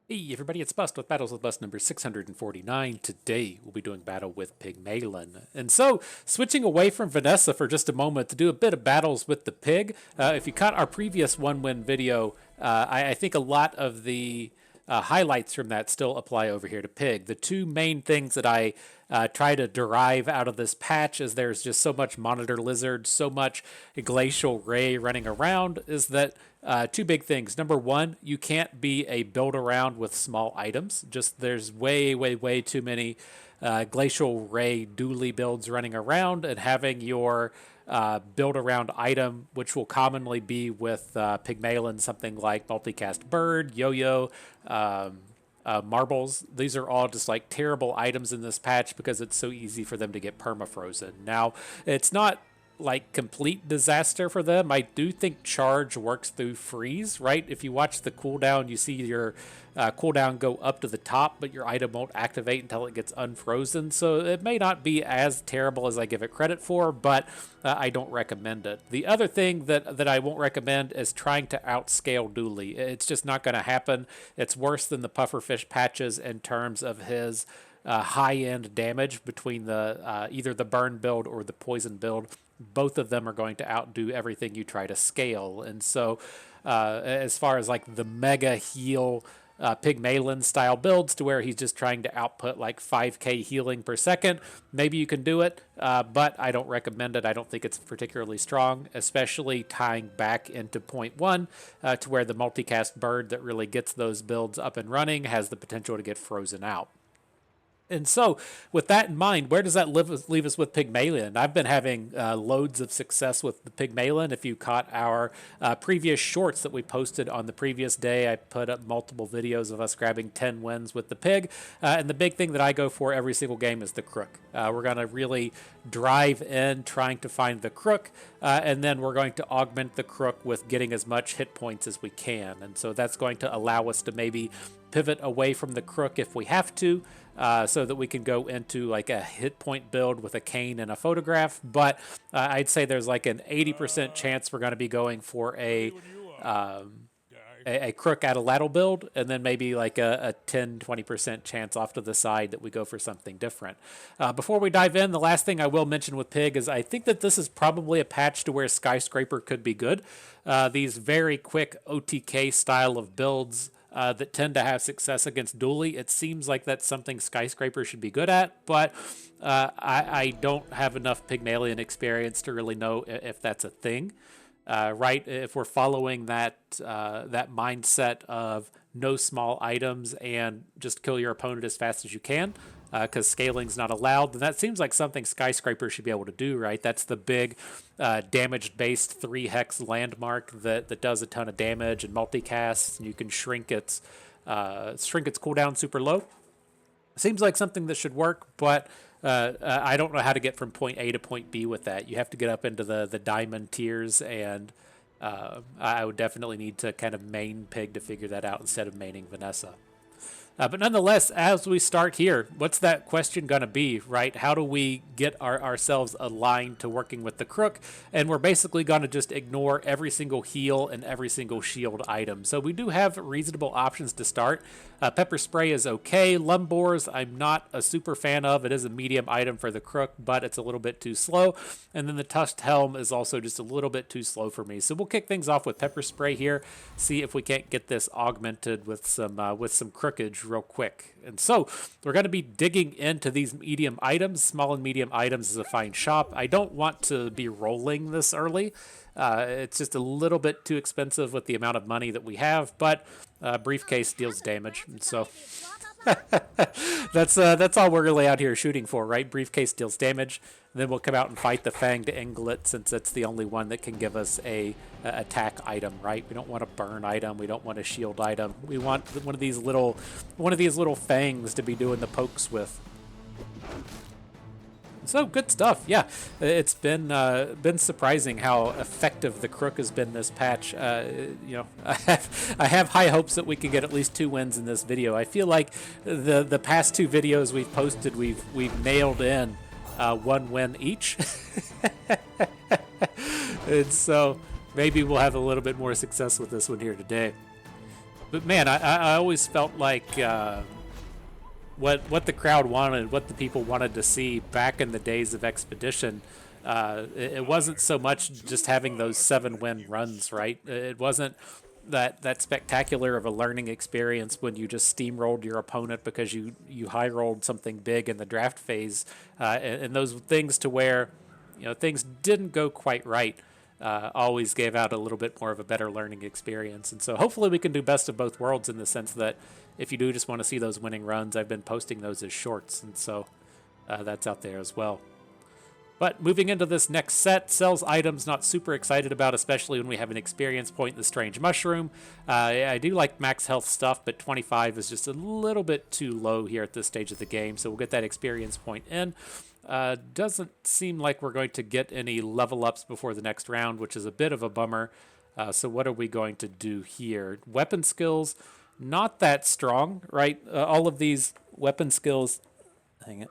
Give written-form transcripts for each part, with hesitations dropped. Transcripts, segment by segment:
Hey everybody, it's Bust with Battles with Bust number 649. Today we'll be doing battle with Pygmalien. And so, switching away from Vanessa for just a moment to do a bit of battles with the pig. If you caught our previous one-win video, I think a lot of the highlights from that still apply over here to pig. The two main things that I try to derive out of this patch is there's just so much monitor lizard, so much glacial ray running around, is that two big things. Number one, you can't be a build around with small items. Just there's way too many glacial ray dually builds running around, and having your build around item, which will commonly be with Pygmalien, something like multicast bird, yo-yo, marbles. These are all just like terrible items in this patch because it's so easy for them to get permafrozen. Now, it's not like complete disaster for them. I do think charge works through freeze, right? If you watch the cooldown, you see your cooldown go up to the top, but your item won't activate until it gets unfrozen. So it may not be as terrible as I give it credit for, but I don't recommend it. The other thing that I won't recommend is trying to outscale Dooley. It's just not going to happen. It's worse than the pufferfish patches in terms of his high-end damage between the either the burn build or the poison build. Both of them are going to outdo everything you try to scale. And so as far as like the mega heal Pygmalien style builds to where he's just trying to output like 5k healing per second, maybe you can do it, but I don't recommend it. I don't think it's particularly strong, especially tying back into point one to where the multicast bird that really gets those builds up and running has the potential to get frozen out. And so, with that in mind, where does that leave us with Pygmalien? I've been having loads of success with the Pygmalien. If you caught our previous shorts that we posted on the previous day, I put up multiple videos of us grabbing 10 wins with the pig. And the big thing that I go for every single game is the crook. We're going to really drive in trying to find the crook, and then we're going to augment the crook with getting as much hit points as we can. And so that's going to allow us to maybe pivot away from the crook if we have to, so that we can go into like a hit point build with a cane and a photograph. But I'd say there's like an 80% chance we're going to be going for a crook at a ladle build, and then maybe like a 10-20% chance off to the side that we go for something different. Before we dive in, the last thing I will mention with Pig is I think that this is probably a patch to where Skyscraper could be good. These very quick OTK style of builds that tend to have success against Dooley. It seems like that's something Skyscraper should be good at, but I don't have enough Pygmalion experience to really know if that's a thing. Right? If we're following that mindset of no small items and just kill your opponent as fast as you can, because scaling's not allowed, then that seems like something Skyscraper should be able to do, right? That's the big damage-based 3-hex landmark that does a ton of damage and multicasts, and you can shrink its cooldown super low. Seems like something that should work, but I don't know how to get from point A to point B with that. You have to get up into the diamond tiers, and I would definitely need to kind of main Pig to figure that out instead of maining Vanessa. But nonetheless, as we start here, what's that question going to be, right? How do we get ourselves aligned to working with the crook? And we're basically going to just ignore every single heal and every single shield item. So we do have reasonable options to start. Pepper spray is okay. Lumbors, I'm not a super fan of. It is a medium item for the crook, but it's a little bit too slow. And then the tusked helm is also just a little bit too slow for me. So we'll kick things off with pepper spray here. See if we can't get this augmented with some crookage real quick. And so we're going to be digging into these medium items. Small and medium items is a fine shop. I don't want to be rolling this early. It's just a little bit too expensive with the amount of money that we have, but briefcase deals damage. And so that's all we're really out here shooting for, right? Briefcase deals damage. And then we'll come out and fight the fanged inglet, since it's the only one that can give us a attack item, right? We don't want a burn item. We don't want a shield item. We want one of these little fangs to be doing the pokes with. So good stuff. Yeah, it's been surprising how effective the crook has been this patch. I have high hopes that we can get at least 2 wins in this video. I feel like the past 2 videos we've posted, we've nailed in 1 win each, and so maybe we'll have a little bit more success with this one here today. But man, I always felt like what the crowd wanted, what the people wanted to see back in the days of Expedition. It wasn't so much just having those 7-win runs, right? It wasn't that spectacular of a learning experience when you just steamrolled your opponent because you high rolled something big in the draft phase, and those things to where things didn't go quite right. Always gave out a little bit more of a better learning experience. And so hopefully we can do best of both worlds in the sense that if you do just want to see those winning runs, I've been posting those as shorts. And so that's out there as well. But moving into this next set, sells items not super excited about, especially when we have an experience point in the Strange Mushroom. I do like max health stuff, but 25 is just a little bit too low here at this stage of the game. So we'll get that experience point in. Doesn't seem like we're going to get any level ups before the next round, which is a bit of a bummer. So what are we going to do here? Weapon skills, not that strong, right? All of these weapon skills, hang it.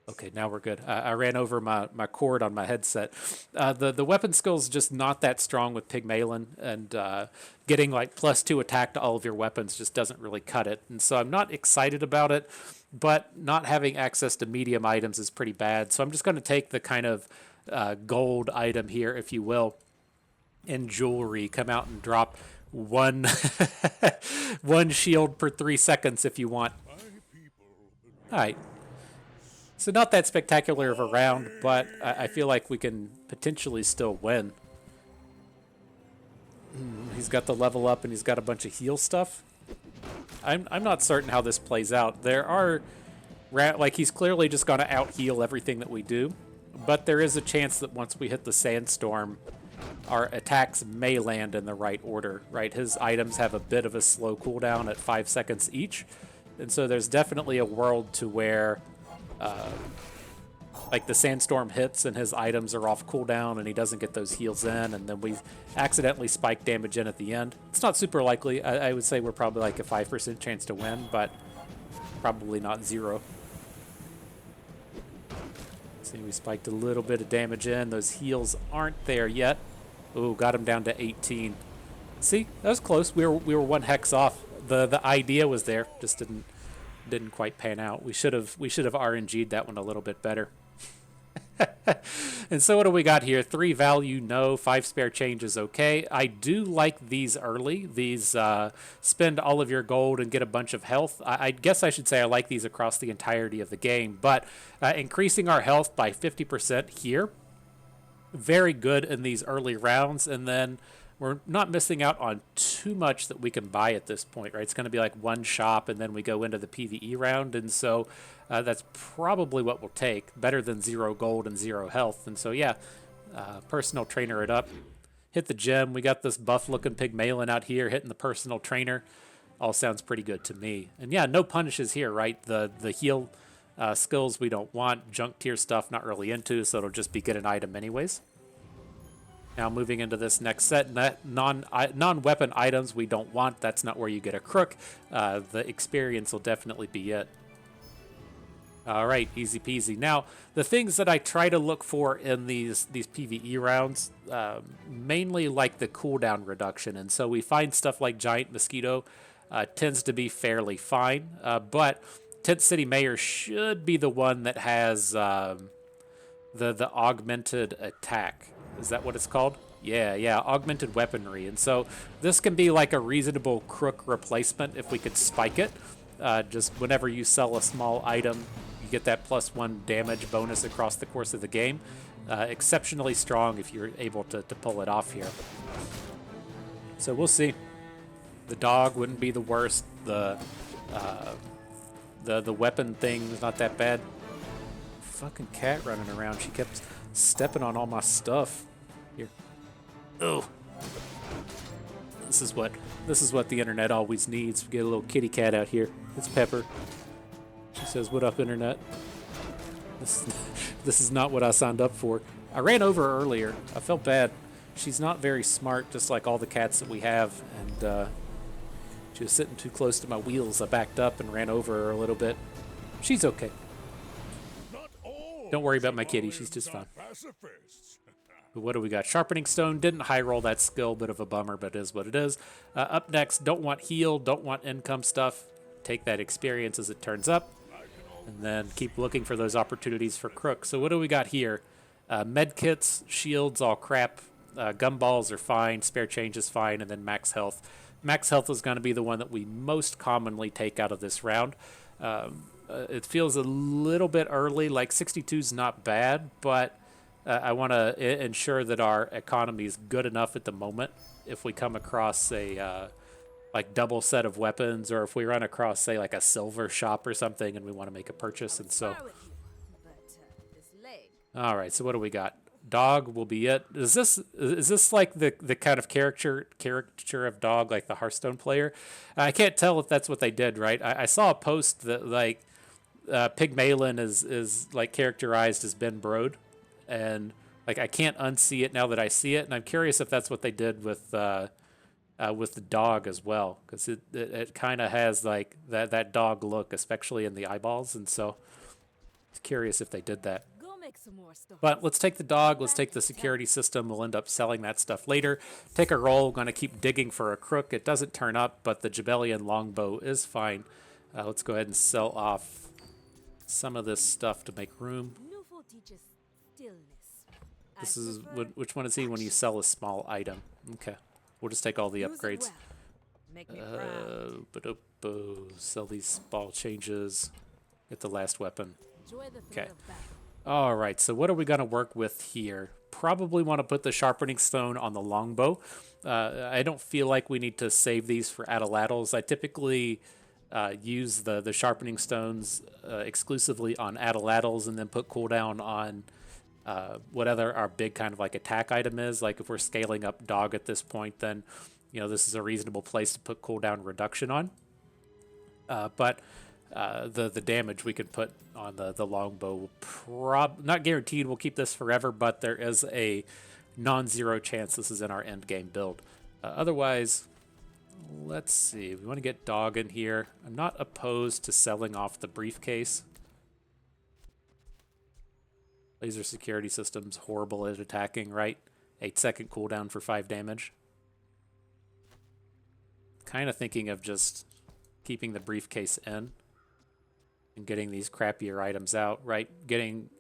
Okay, now we're good. I ran over my cord on my headset. The weapon skills just not that strong with Pygmalien, and getting like +2 attack to all of your weapons just doesn't really cut it. And so I'm not excited about it, but not having access to medium items is pretty bad. So I'm just going to take the kind of gold item here, if you will, in jewelry. Come out and drop one one shield per 3 seconds if you want. All right. So not that spectacular of a round, but I feel like we can potentially still win. He's got the level up and he's got a bunch of heal stuff. I'm not certain how this plays out. There are, like, he's clearly just going to out heal everything that we do, but there is a chance that once we hit the sandstorm, our attacks may land in the right order, right? His items have a bit of a slow cooldown at 5 seconds each, and so there's definitely a world to where like the sandstorm hits and his items are off cooldown and he doesn't get those heals in, and then we accidentally spike damage in at the end. It's not super likely. I would say we're probably like a 5% chance to win, but probably not 0. See, we spiked a little bit of damage in. Those heals aren't there yet. Ooh, got him down to 18. See, that was close. We were 1 hex off. The idea was there, just didn't quite pan out. We should have RNG'd that one a little bit better. And so what do we got here? 3 value, no. 5 spare change is okay. I do like these early. These spend all of your gold and get a bunch of health. I guess I should say I like these across the entirety of the game, but increasing our health by 50% here, very good in these early rounds, and then we're not missing out on too much that we can buy at this point, right? It's going to be like 1 shop, and then we go into the PvE round, and so that's probably what we'll take. Better than 0 gold and 0 health. And so, yeah, personal trainer it up. Hit the gym. We got this buff-looking Pygmalien out here hitting the personal trainer. All sounds pretty good to me. And, yeah, no punishes here, right? The heal skills we don't want. Junk tier stuff not really into, so it'll just be get an item anyways. Now moving into this next set, non-weapon items we don't want. That's not where you get a crook. The experience will definitely be it. All right, easy peasy. Now, the things that I try to look for in these PvE rounds, mainly like the cooldown reduction. And so we find stuff like Giant Mosquito tends to be fairly fine. But Tent City Mayor should be the one that has the augmented attack. Is that what it's called? Yeah, augmented weaponry. And so this can be like a reasonable crook replacement if we could spike it. Just whenever you sell a small item, you get that +1 damage bonus across the course of the game. Exceptionally strong if you're able to pull it off here. So we'll see. The dog wouldn't be the worst. The weapon thing is not that bad. Fucking cat running around. She kept stepping on all my stuff. Here. Oh. This is what the internet always needs. We get a little kitty cat out here. It's Pepper. She says, "What up, internet?" This is not what I signed up for. I ran over her earlier. I felt bad. She's not very smart, just like all the cats that we have, and she was sitting too close to my wheels. I backed up and ran over her a little bit. She's okay. Don't worry about my kitty. She's just fine. What do we got? Sharpening Stone. Didn't high roll that skill, bit of a bummer, but it is what it is. Up next, don't want heal, don't want income stuff. Take that experience as it turns up, and then keep looking for those opportunities for crook. So what do we got here? Med kits, shields, all crap. Gumballs are fine, spare change is fine, and then max health. Max health is going to be the one that we most commonly take out of this round. It feels a little bit early, like 62 is not bad, but I want to ensure that our economy is good enough at the moment. If we come across a like double set of weapons, or if we run across, say, like a silver shop or something, and we want to make a purchase, and so. All right, so what do we got? Dog will be it. Is this like the kind of caricature of dog, like the Hearthstone player? I can't tell if that's what they did, right? I saw a post that like Pygmalien is like characterized as Ben Brode, and like I can't unsee it now that I see it, and I'm curious if that's what they did with the dog as well, because it kind of has like that dog look, especially in the eyeballs, and so I'm curious if they did that. But let's take the dog, let's take the security system, we'll end up selling that stuff later. Take a roll, going to keep digging for a crook. It doesn't turn up, but the Jabelian longbow is fine. Let's go ahead and sell off some of this stuff to make room. This is, which one is he when you sell a small item? Okay, we'll just take all the upgrades. Sell these small changes, get the last weapon. Okay. All right, so what are we going to work with here? Probably want to put the sharpening stone on the longbow. I don't feel like we need to save these for atlatls. I typically use the sharpening stones exclusively on atlatls, and then put cooldown on whatever our big kind of like attack item is. Like if we're scaling up dog at this point, then this is a reasonable place to put cooldown reduction on. But the damage we could put on the longbow will not guaranteed we'll keep this forever, but there is a non-zero chance this is in our end game build. Otherwise, let's see. We want to get dog in here. I'm not opposed to selling off the briefcase. Laser security system's horrible at attacking, right? 8-second cooldown for 5 damage. Kind of thinking of just keeping the briefcase in and getting these crappier items out, right? Getting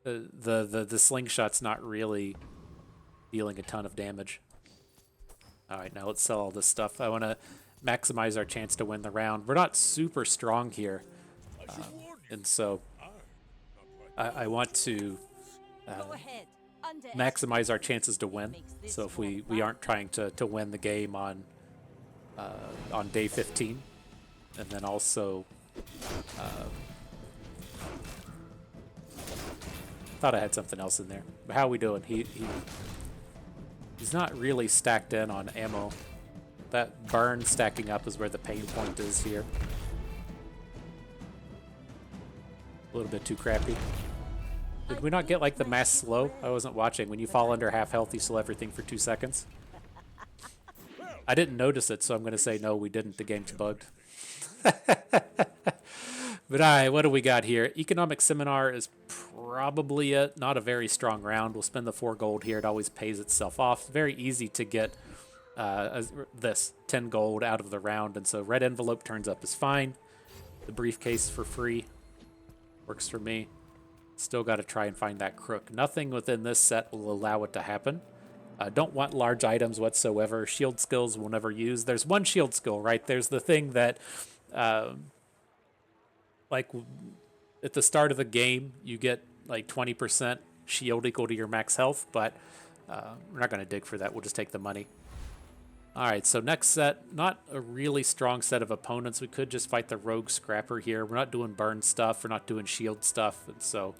the slingshot's not really dealing a ton of damage. All right, now let's sell all this stuff. I want to maximize our chance to win the round. We're not super strong here, and so I want to maximize our chances to win. So if we aren't trying to win the game on day 15, and then also thought I had something else in there. But how are we doing? He's not really stacked in on ammo. That burn stacking up is where the pain point is here. A little bit too crappy. Did we not get like the mass slow? I wasn't watching. When you fall under half health, you slow everything for 2 seconds. I didn't notice it, so I'm going to say no, we didn't. The game's bugged. But all right, what do we got here? Economic Seminar is probably it. Not a very strong round. We'll spend the 4 gold here. It always pays itself off. Very easy to get this 10 gold out of the round, and so red envelope turns up is fine. The briefcase for free works for me. Still got to try and find that crook. Nothing within this set will allow it to happen. Don't want large items whatsoever. Shield skills we'll never use. There's one shield skill, right? There's the thing that, like, at the start of the game, you get like 20% shield equal to your max health, but we're not going to dig for that. We'll just take the money. All right, so next set, not a really strong set of opponents. We could just fight the rogue scrapper here. We're not doing burn stuff. We're not doing shield stuff, and so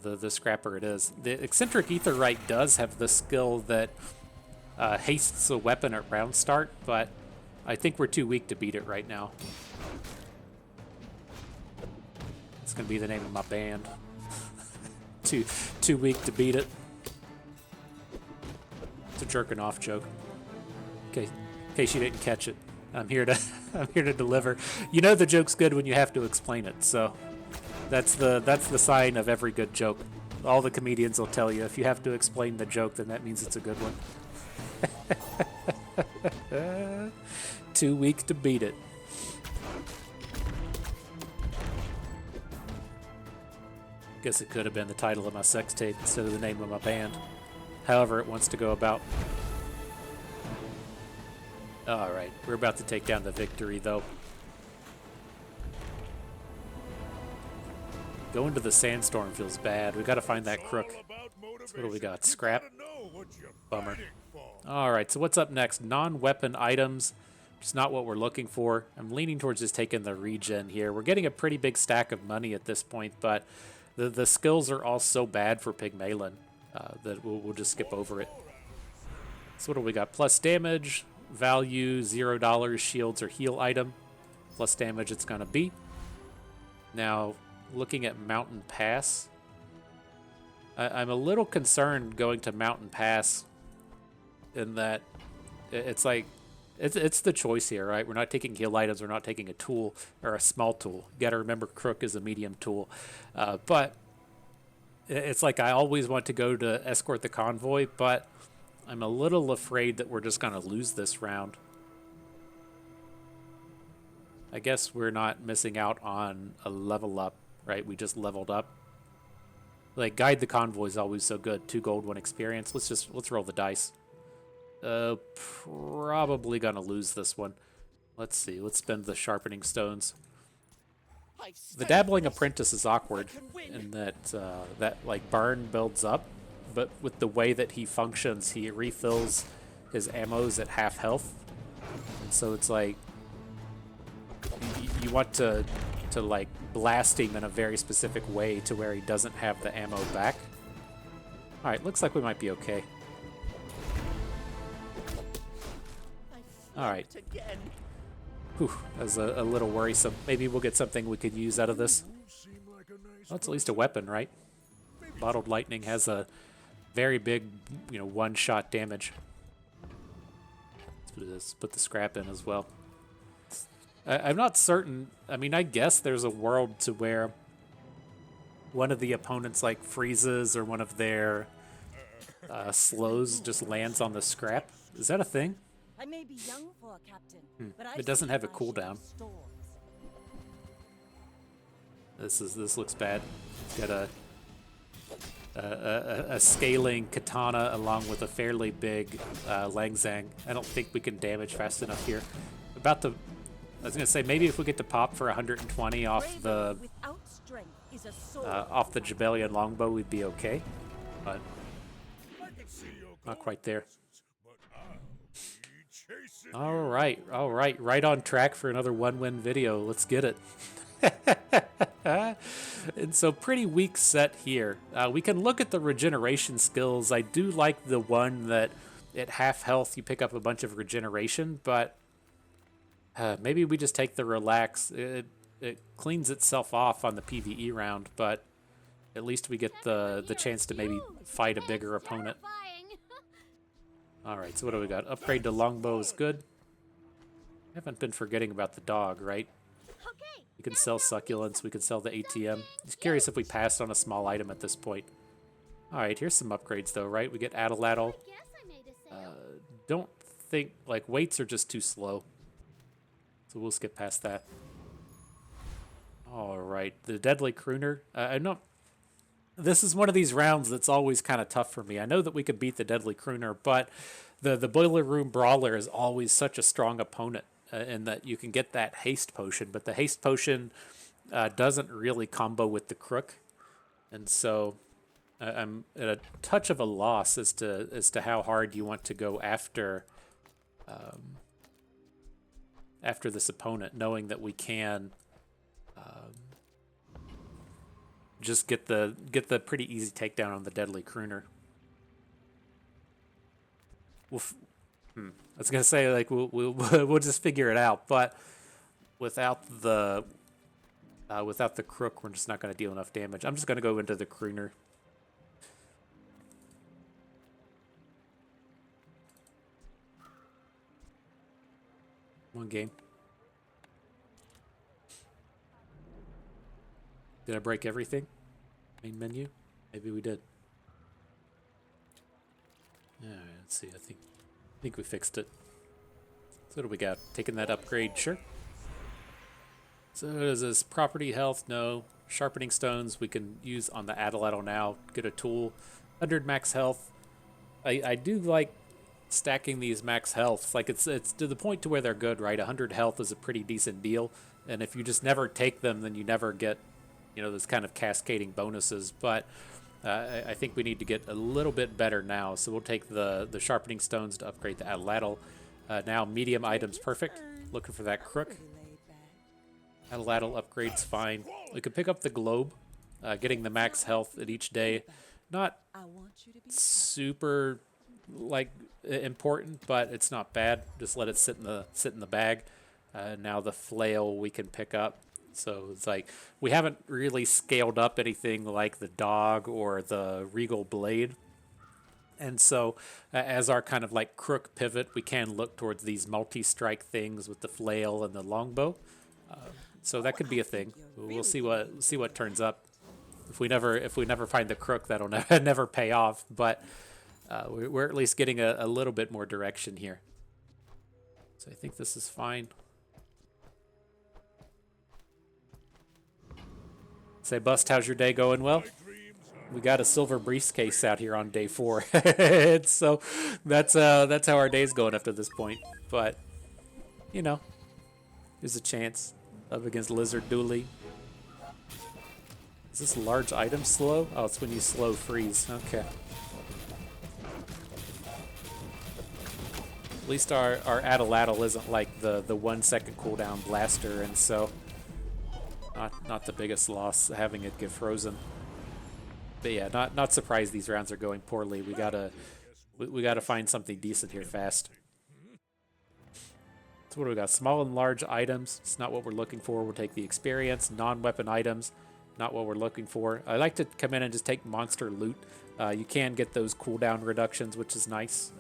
the scrapper it is. The eccentric aetherite does have the skill that hastes a weapon at round start, but I think we're too weak to beat it right now. It's going to be the name of my band. Too weak to beat it. It's a jerking off joke. Okay, in case you didn't catch it, I'm here to deliver. You know the joke's good when you have to explain it. So that's the sign of every good joke. all the comedians will tell you if you have to explain the joke, then that means it's a good one. Too weak to beat it. Guess it could have been the title of my sex tape instead of the name of my band. However it wants to go about. Alright, we're about to take down the victory, though. Going to the sandstorm feels bad. We gotta find that crook. So what do we got? Scrap? Bummer. Alright, so what's up next? Non-weapon items. It's not what we're looking for. I'm leaning towards just taking the regen here. We're getting a pretty big stack of money at this point, but the skills are all so bad for Pygmalien that we'll just skip over it. So what do we got? Plus damage, value, $0, shields or heal item. Plus damage it's going to be. Now, looking at Mountain Pass, I'm a little concerned going to Mountain Pass in that it's like, it's the choice here, right? We're not taking heal items. We're not taking a tool or a small tool. You got to remember Crook is a medium tool. But it's like I always want to go to escort the convoy, but I'm a little afraid that we're just going to lose this round. I guess we're not missing out on a level up, right? We just leveled up. Like, guide the convoy is always so good. 2 gold, 1 experience. Let's roll the dice. Probably gonna lose this one. Let's see. Let's spend the sharpening stones. The dabbling apprentice is awkward in that that like burn builds up, but with the way that he functions, he refills his ammos at half health, and so it's like you want to like blast him in a very specific way to where he doesn't have the ammo back. All right, looks like we might be okay. All right. Whew, that was a little worrisome. Maybe we'll get something we could use out of this. Well, it's at least a weapon, right? Bottled lightning has a very big, one-shot damage. Let's do this. Put the scrap in as well. I'm not certain. I mean, I guess there's a world to where one of the opponents like freezes or one of their slows just lands on the scrap. Is that a thing? I may be young for a captain, but it doesn't have a cooldown. This looks bad. It's got a scaling katana along with a fairly big Langzang. I don't think we can damage fast enough here. I was gonna say maybe if we get to pop for 120 off the Jabalian longbow, we'd be okay, but not quite there. All right, right on track for another one-win video. Let's get it. And so pretty weak set here. We can look at the regeneration skills. I do like the one that at half health you pick up a bunch of regeneration, but maybe we just take the relax. It cleans itself off on the PvE round, but at least we get the chance to maybe fight a bigger opponent. Alright, so what do we got? Upgrade to longbow is good. Haven't been forgetting about the dog, right? We can sell succulents, we can sell the ATM. Just curious if we passed on a small item at this point. Alright, here's some upgrades though, right? We get Addle-Addle. Don't think, like, weights are just too slow. So we'll skip past that. Alright, the Deadly Crooner. I know this is one of these rounds that's always kind of tough for me. I know that we could beat the Deadly Crooner, but the Boiler Room Brawler is always such a strong opponent in that you can get that haste potion, but the haste potion doesn't really combo with the Crook, and so I'm at a touch of a loss as to how hard you want to go after this opponent, knowing that we can just get the pretty easy takedown on the Deadly Crooner. I was gonna say, like, we'll just figure it out, but without the Crook, we're just not gonna deal enough damage. I'm just gonna go into the Crooner. One game. Did I break everything? Main menu? Maybe we did. Alright, let's see. I think we fixed it. So what do we got? Taking that upgrade? Sure. So is this property health? No. Sharpening stones we can use on the Adelatl now. Get a tool. 100 max health. I do like stacking these max healths. Like it's to the point to where they're good, right? 100 health is a pretty decent deal. And if you just never take them, then you never get, those kind of cascading bonuses. But I think we need to get a little bit better now. So we'll take the sharpening stones to upgrade the Adelatl. Now medium items perfect. Looking for that crook. Adelatl upgrade's fine. We could pick up the globe, getting the max health at each day. Not super important, but it's not bad. Just let it sit in the bag. Now the flail we can pick up. So it's like we haven't really scaled up anything like the dog or the regal blade. And so as our kind of like crook pivot, we can look towards these multi-strike things with the flail and the longbow. So that could be a thing. We'll see what turns up. If we never find the crook, that'll never pay off. But we're at least getting a little bit more direction here. So I think this is fine. Say, Bust, how's your day going? Well, we got a silver briefcase out here on day 4. So that's how our day's going up to this point. But there's a chance. Up against Lizard Dooley. Is this large item slow? Oh, it's when you slow freeze. Okay. At least our Adelatl isn't like the 1 second cooldown blaster, and so not the biggest loss having it get frozen. But yeah, not surprised these rounds are going poorly. We gotta find something decent here fast. So what do we got? Small and large items. It's not what we're looking for. We'll take the experience. Non-weapon items. Not what we're looking for. I like to come in and just take monster loot. You can get those cooldown reductions, which is nice.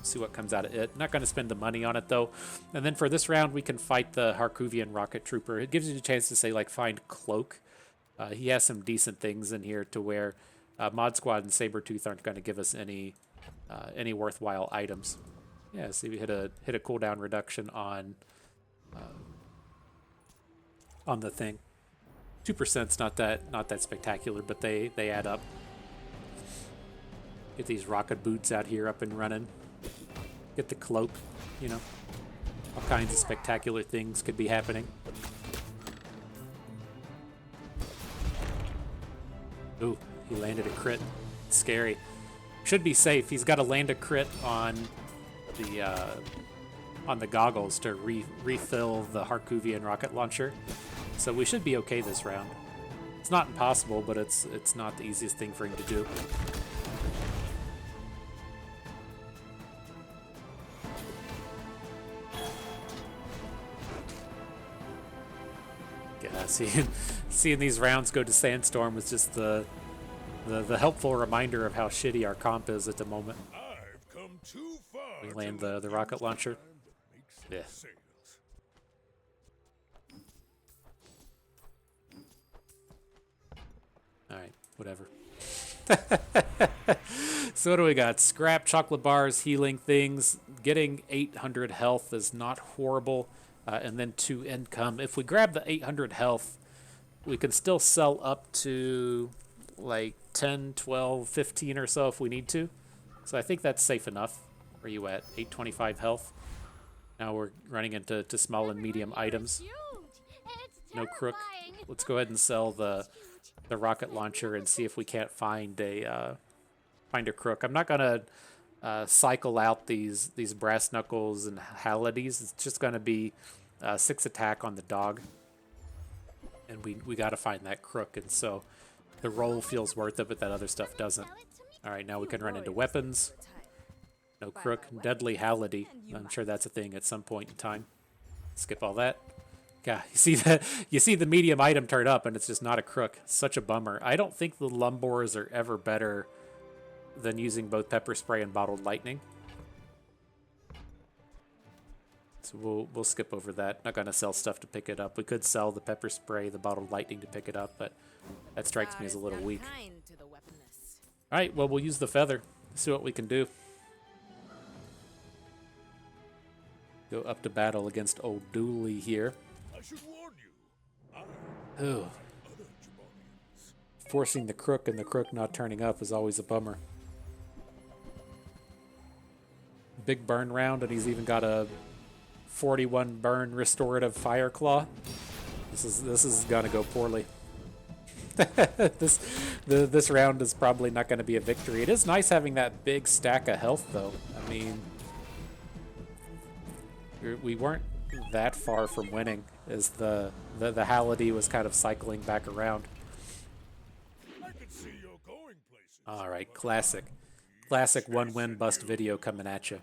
See what comes out of it. Not going to spend the money on it, though. And then for this round, we can fight the Harkuvian Rocket Trooper. It gives you a chance to, say, like, find Cloak. He has some decent things in here to where Mod Squad and Sabretooth aren't going to give us any worthwhile items. Yeah, see, we hit a cooldown reduction on the thing. 2%'s not that spectacular, but they add up. Get these rocket boots out here up and running. Get the cloak, all kinds of spectacular things could be happening. Ooh, he landed a crit. It's scary. Should be safe. He's got to land a crit on the goggles to refill the Harkuvian rocket launcher. So we should be okay this round. It's not impossible, but it's not the easiest thing for him to do. Yeah, seeing these rounds go to Sandstorm was just the helpful reminder of how shitty our comp is at the moment. I've come too far. We land the rocket launcher. Yeah. Alright, whatever. So what do we got? Scrap, chocolate bars, healing things. Getting 800 health is not horrible. And then 2 income. If we grab the 800 health, we can still sell up to like 10, 12, 15 or so if we need to. So I think that's safe enough. Where are you at? 825 health. Now we're running into small and medium items. No crook. Let's go ahead and sell the rocket launcher and see if we can't find a crook. I'm not gonna cycle out these brass knuckles and Hallides. It's just gonna be 6 attack on the dog, and we got to find that crook. And so the roll feels worth it, but that other stuff doesn't. All right, now we can run into weapons. No crook. Deadly Halliday. I'm sure that's a thing at some point in time. Skip all that. God, you see the medium item turn up, and it's just not a crook. Such a bummer. I don't think the Lumbors are ever better than using both pepper spray and bottled lightning. So we'll skip over that. Not gonna sell stuff to pick it up. We could sell the pepper spray, the bottled lightning to pick it up, but that strikes me as a little weak. All right, well, we'll use the feather. See what we can do. Go up to battle against old Dooley here. I should warn you. Ooh. Other Pygmaliens. Forcing the crook and the crook not turning up is always a bummer. Big burn round, and he's even got a 41 burn restorative fire claw. This is gonna go poorly. This round is probably not going to be a victory. It is nice having that big stack of health, though. I mean, we weren't that far from winning, as the Halliday was kind of cycling back around. I could see you're going places. All right, classic one win bust video coming at you.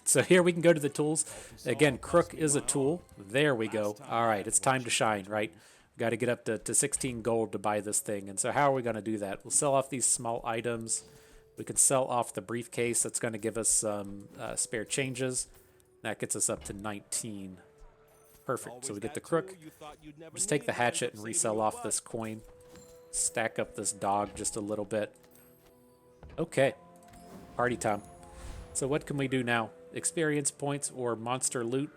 So here we can go to the tools. Again, crook is a tool. There we go. All right, it's time to shine, right? Got to get up to 16 gold to buy this thing. And so how are we going to do that? We'll sell off these small items. We can sell off the briefcase. That's going to give us some spare changes. That gets us up to 19. Perfect. So we get the crook. Just take the hatchet and resell off this coin. Stack up this dog just a little bit. Okay. Party time. So what can we do now? Experience points or monster loot?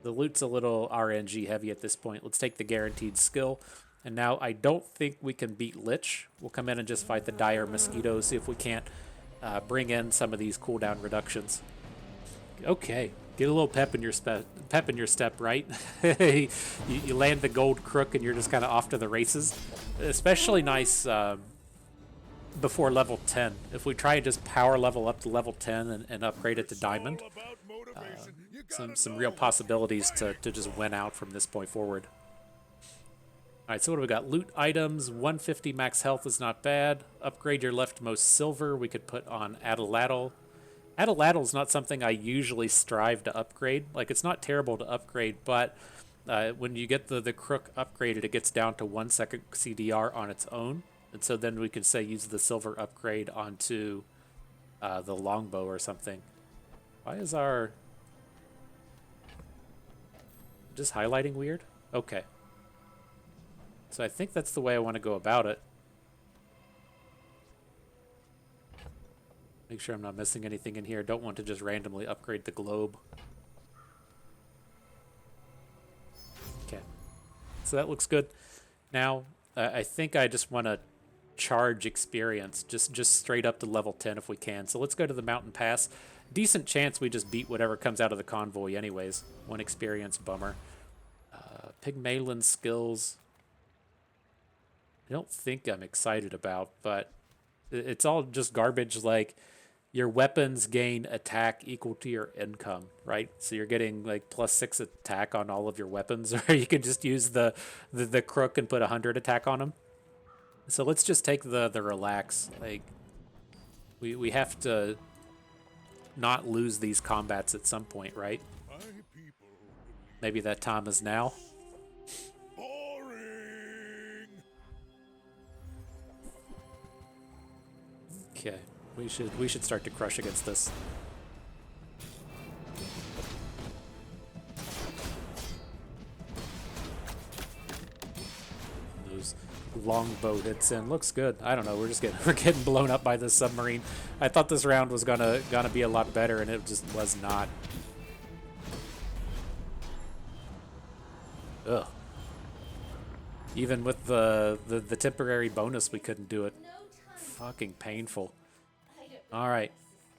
The loot's a little RNG heavy at this point. Let's take the guaranteed skill. And now I don't think we can beat Lich. We'll come in and just fight the dire mosquitoes, see if we can't bring in some of these cooldown reductions. Okay, get a little pep in your step, right? you land the gold crook and you're just kind of off to the races. Especially nice before level 10. If we try and just power level up to level 10 and upgrade it to diamond, some real possibilities to just win out from this point forward. All right, so what do we got? Loot items, 150 max health is not bad. Upgrade your leftmost silver. We could put on Adelatl. Adelatl is not something I usually strive to upgrade. Like, it's not terrible to upgrade, but when you get the crook upgraded, it gets down to 1 second CDR on its own. And so then we can say use the silver upgrade onto the longbow or something. Why is our... just highlighting weird? Okay. So I think that's the way I want to go about it. Make sure I'm not missing anything in here. Don't want to just randomly upgrade the globe. Okay. So that looks good. Now, I think I just want to charge experience, just straight up to level 10 if we can. So let's go to the mountain pass. Decent chance we just beat whatever comes out of the convoy anyways. 1 experience, bummer. Pygmalien skills, I don't think I'm excited about, but it's all just garbage. Like, your weapons gain attack equal to your income, right? So you're getting like +6 attack on all of your weapons, or you can just use the crook and put 100 attack on them. So let's just take the relax. Like, we have to not lose these combats at some point, right? Maybe that time is now. Boring. Okay, we should start to crush against this. Those longbow hits in. Looks good. I don't know. We're getting blown up by this submarine. I thought this round was gonna be a lot better, and it just was not. Ugh. Even with the temporary bonus, we couldn't do it. Fucking painful. All right.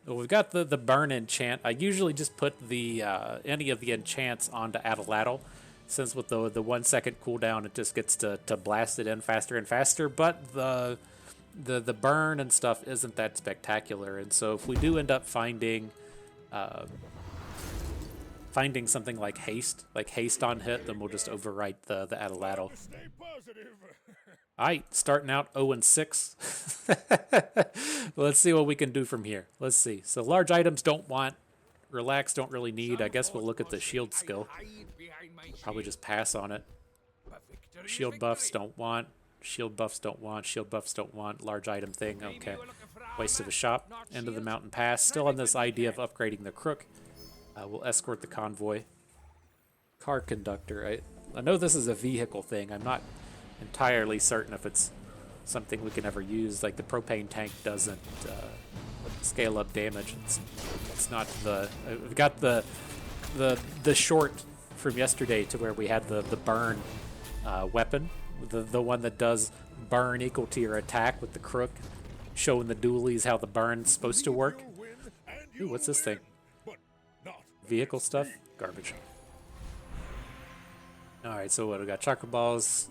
Well, we've got the burn enchant. I usually just put the any of the enchants onto Adelatl, since with the 1 second cooldown, it just gets to blast it in faster and faster. But the burn and stuff isn't that spectacular, and so if we do end up finding something like haste on hit, then we'll just overwrite the Adelatl. Stay positive. All right, starting out 0-6. Let's see what we can do from here. Let's see. So large items don't want, relax don't really need. I guess we'll look at the shield skill. Probably just pass on it. Shield buffs don't want. Shield buffs don't want. Shield buffs don't want. Large item thing. Okay. Waste of a shop. End of the mountain pass. Still on this idea of upgrading the crook. We'll escort the convoy. Car conductor. I know this is a vehicle thing. I'm not entirely certain if it's something we can ever use. Like, the propane tank doesn't scale up damage. It's not the... We've got the short from yesterday to where we had the burn weapon. The one that does burn equal to your attack with the crook. Showing the dualies how the burn's supposed to work. Ooh, what's this thing? Vehicle stuff? Garbage. Alright, so what? We got chakra balls,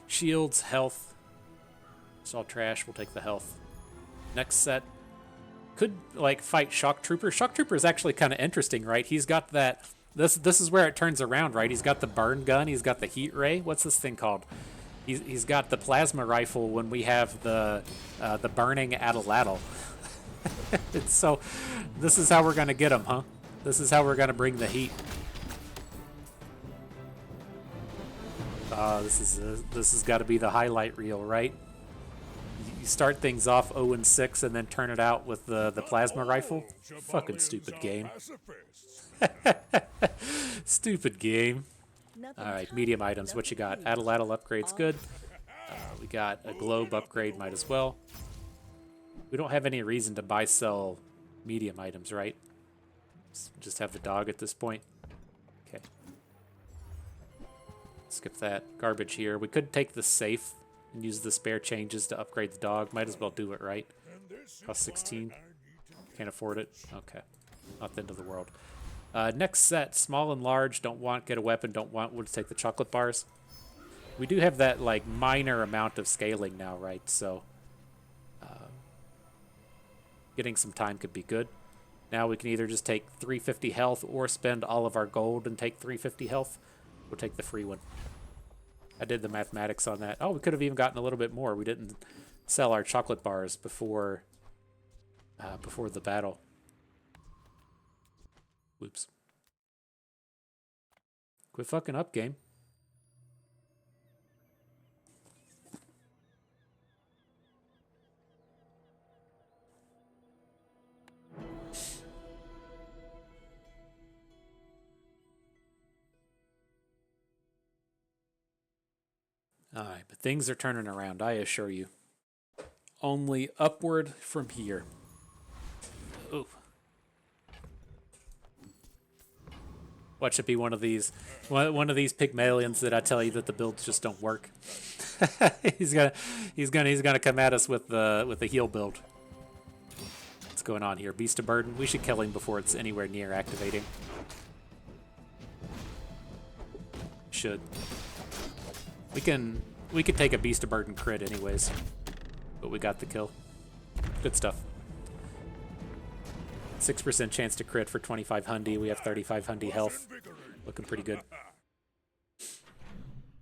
shields, health. It's all trash. We'll take the health. Next set. Could, like, fight Shock Trooper. Shock Trooper is actually kind of interesting, right? He's got that... This is where it turns around, right? He's got the burn gun. He's got the heat ray. What's this thing called? He's got the plasma rifle when we have the burning atlatl. So this is how we're gonna get him, huh? This is how we're gonna bring the heat. This has got to be the highlight reel, right? You start things off 0-6 and then turn it out with the plasma rifle. Fucking stupid game. Stupid game. Alright, medium items. What you got? Atlatl upgrade's good. We got a globe upgrade, might as well. We don't have any reason to buy, sell medium items, right? Just have the dog at this point. Okay. Skip that. Garbage here. We could take the safe and use the spare changes to upgrade the dog. Might as well do it, right? Cost 16. Can't afford it. Okay. Not the end of the world. Next set, small and large, don't want, get a weapon, don't want, we'll take the chocolate bars. We do have that, like, minor amount of scaling now, right? So, getting some time could be good. Now we can either just take 350 health or spend all of our gold and take 350 health. We'll take the free one. I did the mathematics on that. Oh, we could have even gotten a little bit more. We didn't sell our chocolate bars before the battle. Whoops. Quit fucking up, game. Alright, but things are turning around, I assure you. Only upward from here. Ooh. Watch it be one of these Pygmaliens that I tell you that the builds just don't work. he's gonna come at us with the heal build. What's going on here? Beast of Burden. We should kill him before it's anywhere near activating. Should. We could take a Beast of Burden crit anyways, but we got the kill. Good stuff. 6% chance to crit for 25 hundy. We have 35 hundy health. Looking pretty good.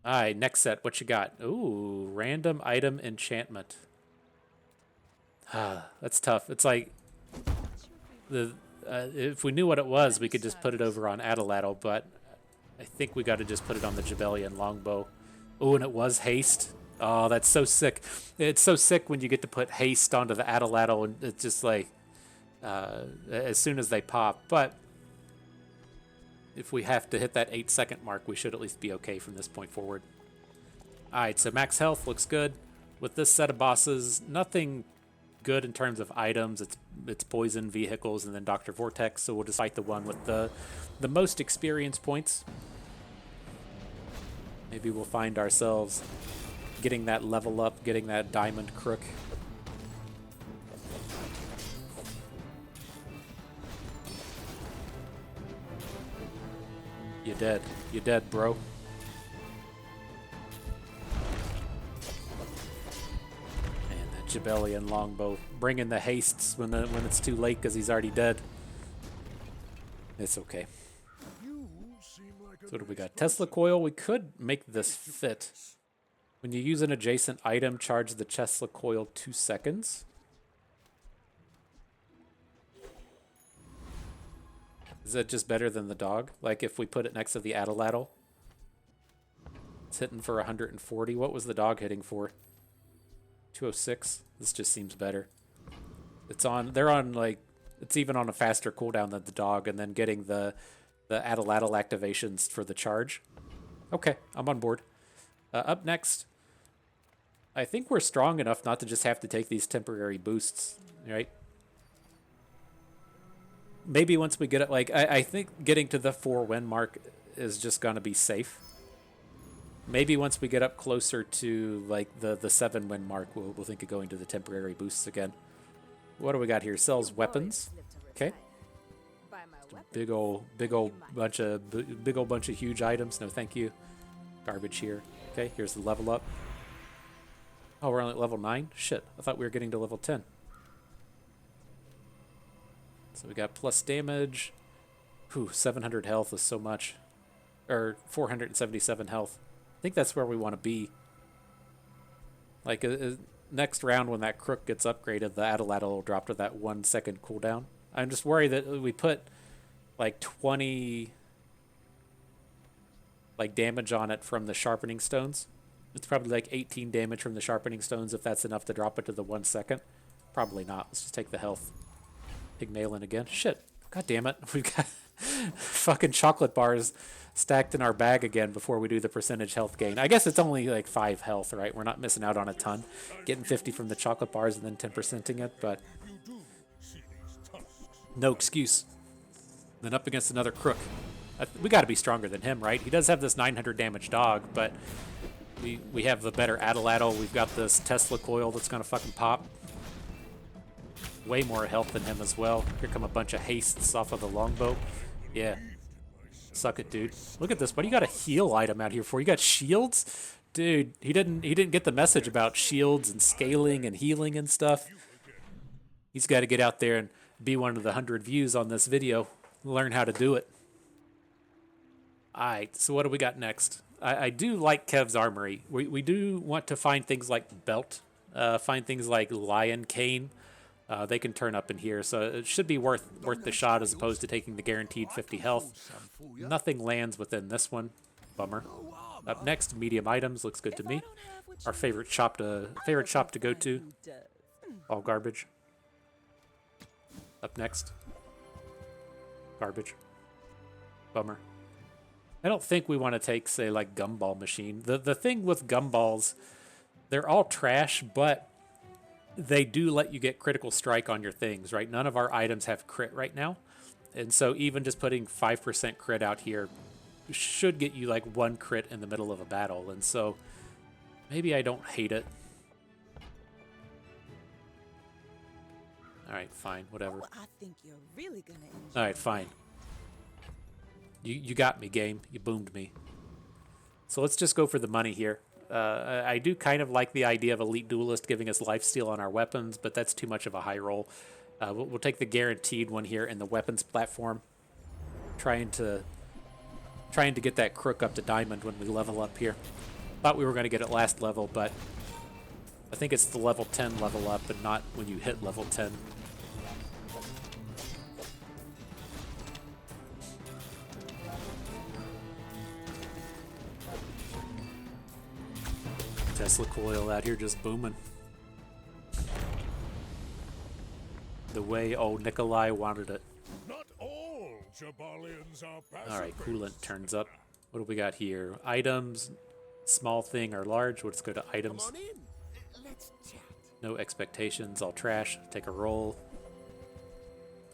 Alright, next set. What you got? Ooh, random item enchantment. That's tough. It's like if we knew what it was, we could just put it over on atlatl, but I think we got to just put it on the Jabellian longbow. Oh, and it was haste. Oh, that's so sick. It's so sick when you get to put haste onto the atlatl, and it's just like as soon as they pop. But if we have to hit that 8-second mark, we should at least be okay from this point forward. Alright, so max health looks good. With this set of bosses, nothing good in terms of items. It's poison, vehicles, and then Dr. Vortex, so we'll just fight the one with the most experience points. Maybe we'll find ourselves getting that level up, getting that diamond crook. You're dead. You're dead, bro. Man, that Jabellian longbow. Bringing the hastes when it's too late because he's already dead. It's okay. So what do we got? Tesla coil. We could make this fit. When you use an adjacent item, charge the Tesla coil 2 seconds. Is that just better than the dog? Like if we put it next to the atlatl? It's hitting for 140. What was the dog hitting for? 206. This just seems better. They're on like, it's even on a faster cooldown than the dog, and then getting the atlatl activations for the charge. Okay, I'm on board. Up next, I think we're strong enough not to just have to take these temporary boosts, right? maybe once we get it, like, I think getting to the 4-win mark is just going to be safe. Maybe once we get up closer to, like, the 7-win mark, we'll think of going to the temporary boosts again. What do we got here? Sells weapons. Okay. Big old bunch of huge items. No, thank you. Garbage here. Okay, here's the level up. Oh, we're only at level 9? Shit, I thought we were getting to level 10. So we got plus damage. Whew, 700 health is so much. Or 477 health. I think that's where we want to be. Like, next round when that crook gets upgraded, the Adelatl will drop to that 1 second cooldown. I'm just worried that we put like 20 like damage on it from the sharpening stones. It's probably like 18 damage from the sharpening stones if that's enough to drop it to the 1 second. Probably not. Let's just take the health. Pygmalien again. Shit. God damn it. We've got fucking chocolate bars stacked in our bag again before we do the percentage health gain. I guess it's only like 5 health, right? We're not missing out on a ton. Getting 50 from the chocolate bars and then 10%ing it, but no excuse. Then up against another crook. We got to be stronger than him, right? He does have this 900 damage dog, but we have the better Adelatl. We've got this Tesla coil that's going to fucking pop. Way more health than him as well. Here come a bunch of hastes off of the longbow. Yeah. Suck it, dude. Look at this. What do you got a heal item out here for? You got shields? Dude, he didn't get the message about shields and scaling and healing and stuff. He's got to get out there and be one of the 100 views on this video. Learn how to do it. Alright, so what do we got next? I do like Kev's armory. We do want to find things like belt, find things like lion cane. They can turn up in here, so it should be worth the shot as opposed to taking the guaranteed 50 health. Nothing lands within this one. Bummer. Up next, medium items. Looks good to me. Our favorite shop to go to. All garbage. Up next. Garbage. Bummer. I don't think we want to take, say, like Gumball Machine. The thing with gumballs, they're all trash, but they do let you get critical strike on your things, right? None of our items have crit right now. And so even just putting 5% crit out here should get you like 1 crit in the middle of a battle. And so maybe I don't hate it. All right, fine, whatever. Oh, I think you're really gonna enjoy. All right, fine. You got me, game. You boomed me. So let's just go for the money here. I do kind of like the idea of Elite Duelist giving us lifesteal on our weapons, but that's too much of a high roll. We'll take the guaranteed one here in the weapons platform. Trying to get that crook up to diamond when we level up here. Thought we were going to get it last level, but I think it's the level 10 level up and not when you hit level 10. Tesla coil out here just booming. The way old Nikolai wanted it. Not all Jabalians are pacifists. Alright, coolant turns up. What do we got here? Items, small thing or large? Let's go to items. Come on in. Let's chat. No expectations, all trash. Take a roll.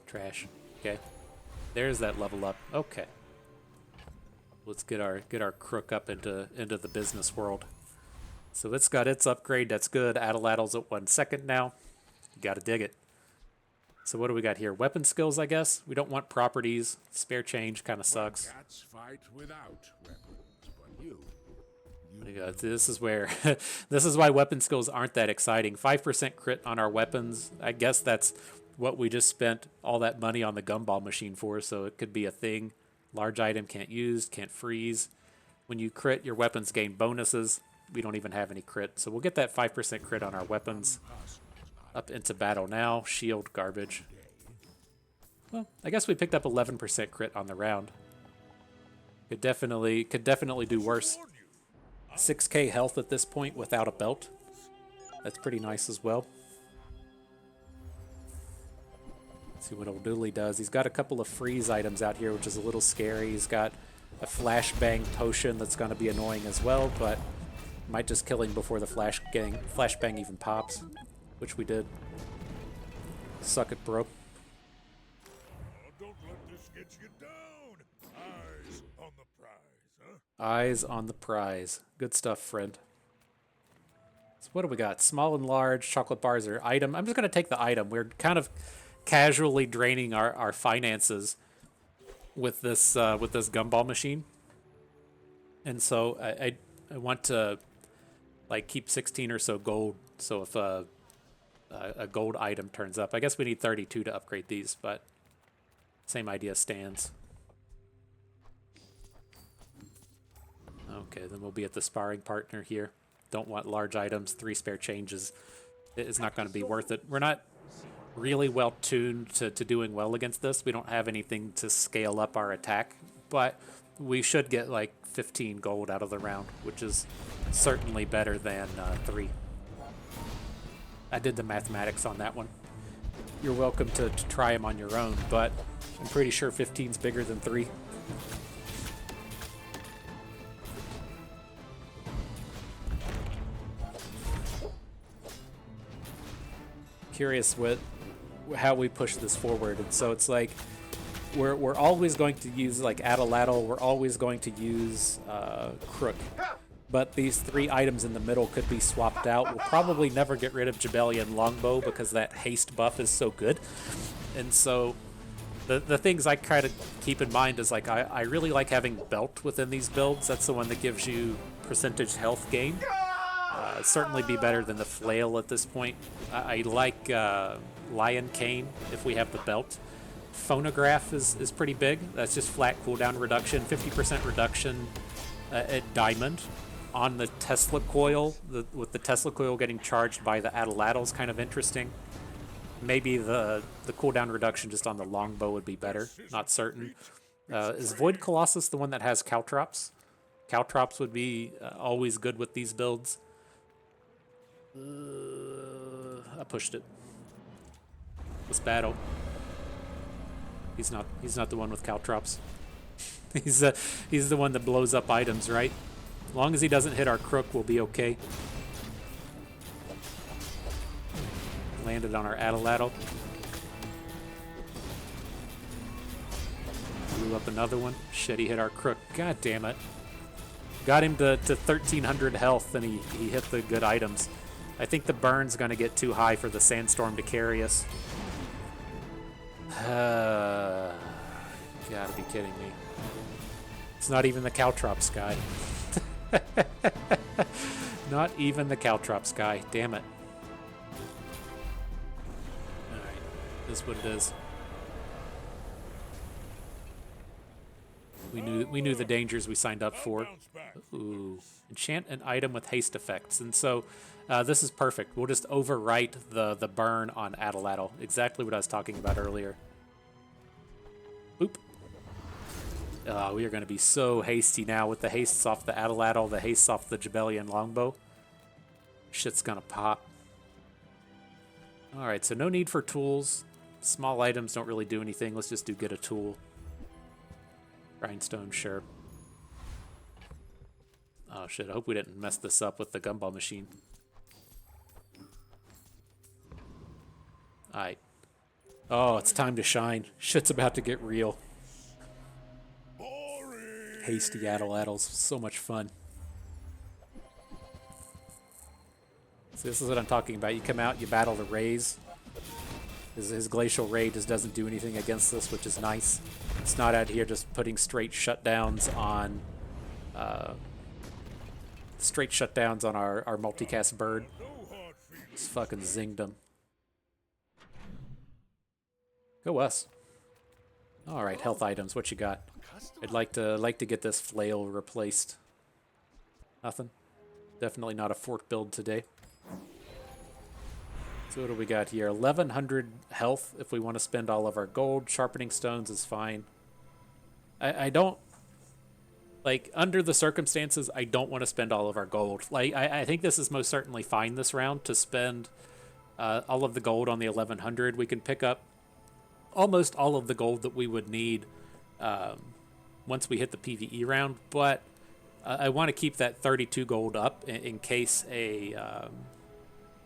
Trash. Okay. There's that level up. Okay. Let's get our crook up into the business world. So it's got its upgrade. That's good. Adelatl's at 1 second now. You gotta dig it. So what do we got here? Weapon skills, I guess. We don't want properties. Spare change kind of sucks. Cats fight without weapons, but you This is where this is why weapon skills aren't that exciting. 5% crit on our weapons. I guess that's what we just spent all that money on the gumball machine for, so it could be a thing. Large item can't use, can't freeze. When you crit, your weapons gain bonuses. We don't even have any crit, so we'll get that 5% crit on our weapons. Up into battle now. Shield garbage. Well, I guess we picked up 11% crit on the round. Could definitely do worse. 6k health at this point without a belt. That's pretty nice as well. Let's see what old Dooley does. He's got a couple of freeze items out here, which is a little scary. He's got a potion that's going to be annoying as well, but might just kill him before the flashbang even pops, which we did. Suck it, bro. Eyes on the prize. Good stuff, friend. So what do we got? Small and large chocolate bars or item. I'm just going to take the item. We're kind of casually draining our finances with this gumball machine. And so I want to like keep 16 or so gold. So if a gold item turns up, I guess we need 32 to upgrade these, but same idea stands. Okay, then we'll be at the sparring partner here. Don't want large items, 3 spare changes. It's not going to be worth it. We're not really well tuned to doing well against this. We don't have anything to scale up our attack, but we should get like 15 gold out of the round, which is certainly better than 3. I did the mathematics on that one. You're welcome to try them on your own, but I'm pretty sure 15's bigger than 3. Curious how we push this forward, and so it's like we're always going to use like Atlatl, we're always going to use Crook, but these 3 items in the middle could be swapped out. We'll probably never get rid of Jabellian Longbow because that haste buff is so good, and so the things I try to keep in mind is like I really like having Belt within these builds. That's the one that gives you percentage health gain. Certainly be better than the flail at this point. I like Lion Cane if we have the belt. Phonograph is pretty big. That's just flat cooldown reduction, 50% reduction at Diamond. On the Tesla coil, with the Tesla coil getting charged by the Atlatl is kind of interesting. Maybe the cooldown reduction just on the longbow would be better. Not certain. Is Void Colossus the one that has Caltrops? Caltrops would be always good with these builds. I pushed it. Let's battle. He's not the one with Caltrops. he's the one that blows up items, right? As long as he doesn't hit our Crook, we'll be okay. Landed on our Atlatl. Blew up another one. Shit, he hit our Crook. God damn it. Got him to 1,300 health, and he hit the good items. I think the burn's going to get too high for the Sandstorm to carry us. Gotta be kidding me. It's not even the Caltrops guy. Not even the Caltrops guy. Damn it. Alright. This is what it is. We knew the dangers we signed up for. Ooh. Enchant an item with haste effects. And so this is perfect. We'll just overwrite the burn on Atlatl. Exactly what I was talking about earlier. Oop. We are going to be so hasty now with the hastes off the Atlatl, the hastes off the Jabellian Longbow. Shit's going to pop. Alright, so no need for tools. Small items don't really do anything. Let's just get a tool. Grindstone, sure. Oh shit, I hope we didn't mess this up with the gumball machine. Alright. Oh, it's time to shine. Shit's about to get real. Hasty Atlatls, so much fun. So this is what I'm talking about. You come out, you battle the Rays. His Glacial Ray just doesn't do anything against this, which is nice. It's not out here just putting straight shutdowns on our multicast bird. Just fucking zinged him. Go us. All right, health items. What you got? I'd like to get this flail replaced. Nothing. Definitely not a fork build today. So what do we got here? 1,100 health if we want to spend all of our gold. Sharpening stones is fine. I don't... Like, under the circumstances, I don't want to spend all of our gold. Like, I think this is most certainly fine this round to spend all of the gold on the 1,100. We can pick up almost all of the gold that we would need once we hit the PvE round, but I want to keep that 32 gold up in case a...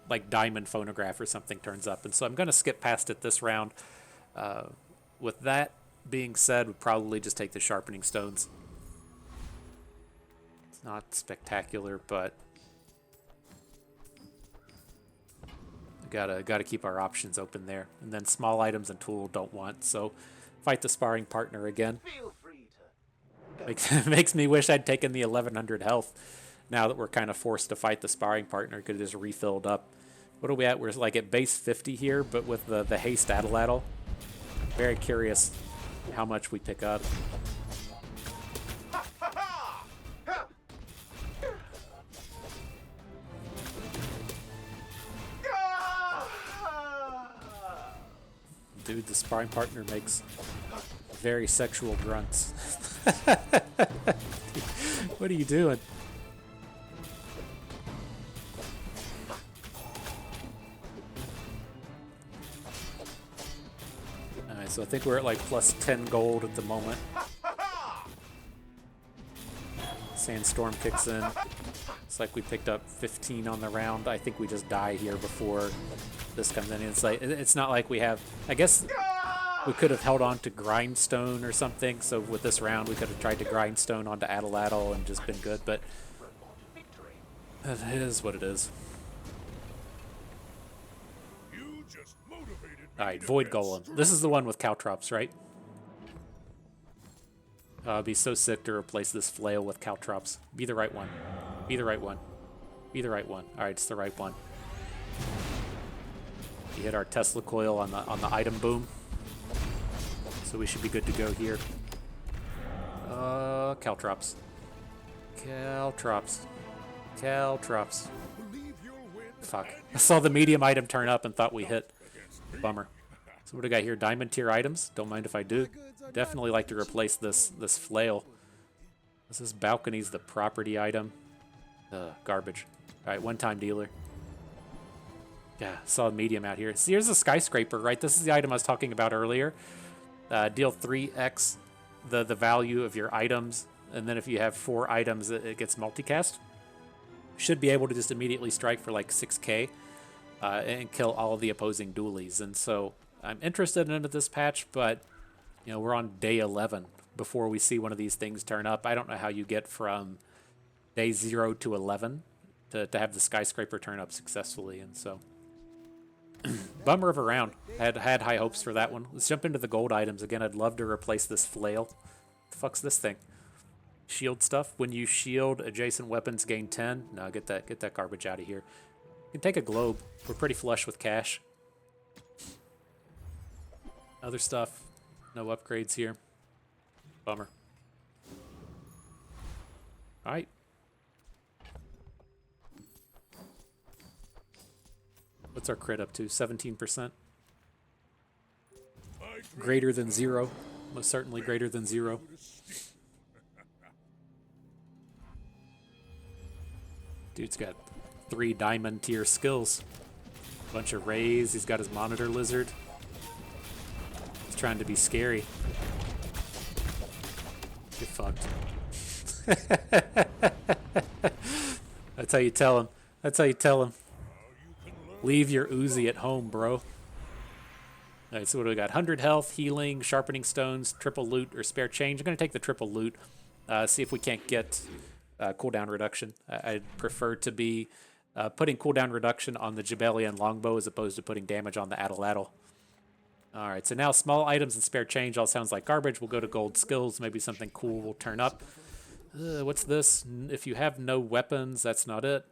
like diamond phonograph or something turns up, and so I'm going to skip past it this round. With that being said, we'd probably just take the sharpening stones. Not spectacular, but gotta keep our options open there. And then small items and tool don't want, so fight the sparring partner again. Makes me wish I'd taken the 1100 health. Now that we're kind of forced to fight the sparring partner, could have just refilled up. What are we at? We're like at base 50 here, but with the haste Adelatl. Very curious how much we pick up. Dude, the sparring partner makes very sexual grunts. What are you doing? Alright, so I think we're at like plus 10 gold at the moment. Sandstorm kicks in. It's like we picked up 15 on the round. I think we just die here before this comes in. It's like, it's not like we have, I guess we could have held on to Grindstone or something. So with this round, we could have tried to Grindstone onto Adelatl and just been good, but it is what it is. You just motivated me. Alright, Void Golem. This is the one with Caltrops, right? It'd be so sick to replace this flail with Caltrops. Be the right one. Be the right one. Be the right one. Alright, it's the right one. We hit our Tesla coil on the item boom. So we should be good to go here. Caltrops. Caltrops. Caltrops. Believe you'll win. Fuck. I saw the medium item turn up and thought we hit. Bummer. So what do we got here? Diamond tier items. Don't mind if I do. Definitely like to replace this flail. This balcony's the property item. Garbage. Alright, one-time dealer. Yeah, saw a medium out here. See, here's a skyscraper, right? This is the item I was talking about earlier. Deal 3x the value of your items, and then if you have 4 items, it gets multicast. Should be able to just immediately strike for like 6k and kill all of the opposing dualies. And so I'm interested in it this patch, but you know, we're on day 11 before we see one of these things turn up. I don't know how you get from day 0 to 11 to have the skyscraper turn up successfully, and so bummer of a round. Had high hopes for that one. Let's jump into the gold items again. I'd love to replace this flail. The fuck's this thing? Shield stuff. When you shield, adjacent weapons gain 10. No, get that garbage out of here. You can take a globe. We're pretty flush with cash. Other stuff. No upgrades here. Bummer. All right. What's our crit up to? 17%? Greater than 0. Most certainly greater than 0. Dude's got 3 diamond tier skills. Bunch of rays. He's got his monitor lizard. He's trying to be scary. Get fucked. That's how you tell him. That's how you tell him. Leave your Uzi at home, bro. Alright, so what do we got? 100 health, healing, sharpening stones, triple loot, or spare change. I'm going to take the triple loot. See if we can't get cooldown reduction. I'd prefer to be putting cooldown reduction on the Pygmalien longbow as opposed to putting damage on the Adelatl. Alright, so now small items and spare change all sounds like garbage. We'll go to gold skills. Maybe something cool will turn up. What's this? If you have no weapons, that's not it.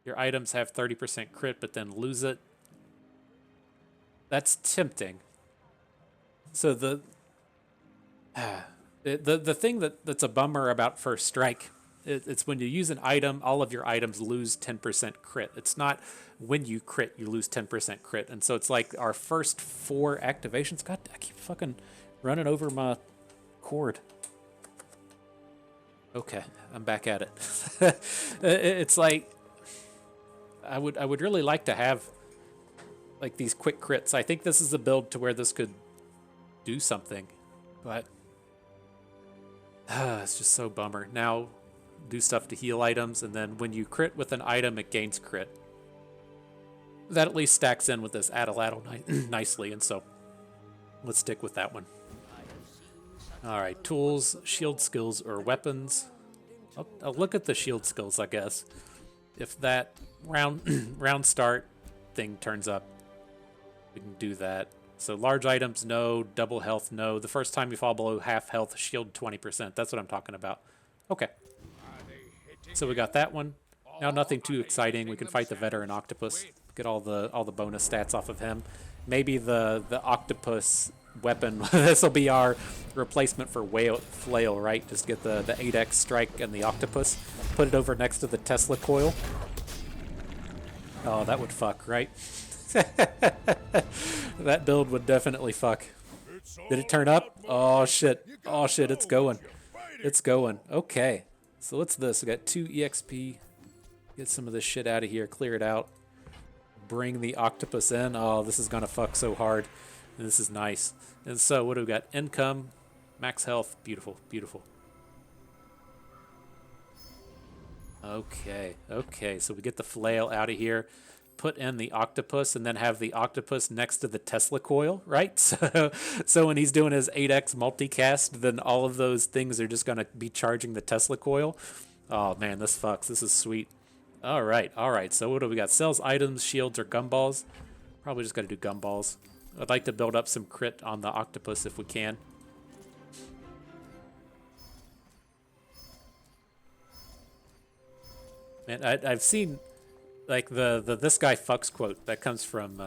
Your items have 30% crit, but then lose it. That's tempting. So the thing that's a bummer about First Strike, it's when you use an item, all of your items lose 10% crit. It's not when you crit, you lose 10% crit. And so it's like our first 4 activations. God, I keep fucking running over my cord. Okay, I'm back at it. It's like I would really like to have like these quick crits. I think this is a build to where this could do something, but it's just so bummer. Now do stuff to heal items, and then when you crit with an item, it gains crit. That at least stacks in with this Adelatl nicely, and so let's stick with that one. All right, tools, shield skills, or weapons. I'll look at the shield skills, I guess. If that round round start thing turns up, we can do that. So large items, no. Double health, no. The first time you fall below half health, shield 20%. That's what I'm talking about. Okay. So we got that one. Now nothing too exciting. We can fight the veteran octopus. Get all the bonus stats off of him. Maybe the octopus weapon. This will be our replacement for flail, right? Just get the 8x strike and the octopus. Put it over next to the Tesla coil. Oh, that would fuck, right? That build would definitely fuck. Did it turn up? Oh shit. Oh shit, it's going. It's going. Okay. So what's this? We got 2 EXP. Get some of this shit out of here. Clear it out. Bring the octopus in. Oh, this is gonna fuck so hard. This is nice. And so what do we got? Income, max health. Beautiful, beautiful. Okay, okay. So we get the flail out of here. Put in the octopus and then have the octopus next to the Tesla coil, right? So when he's doing his 8x multicast, then all of those things are just going to be charging the Tesla coil. Oh man, this fucks. This is sweet. All right, all right. So what do we got? Sells items, shields, or gumballs? Probably just got to do gumballs. I'd like to build up some crit on the octopus if we can. Man, I've seen like the this guy fucks quote that comes from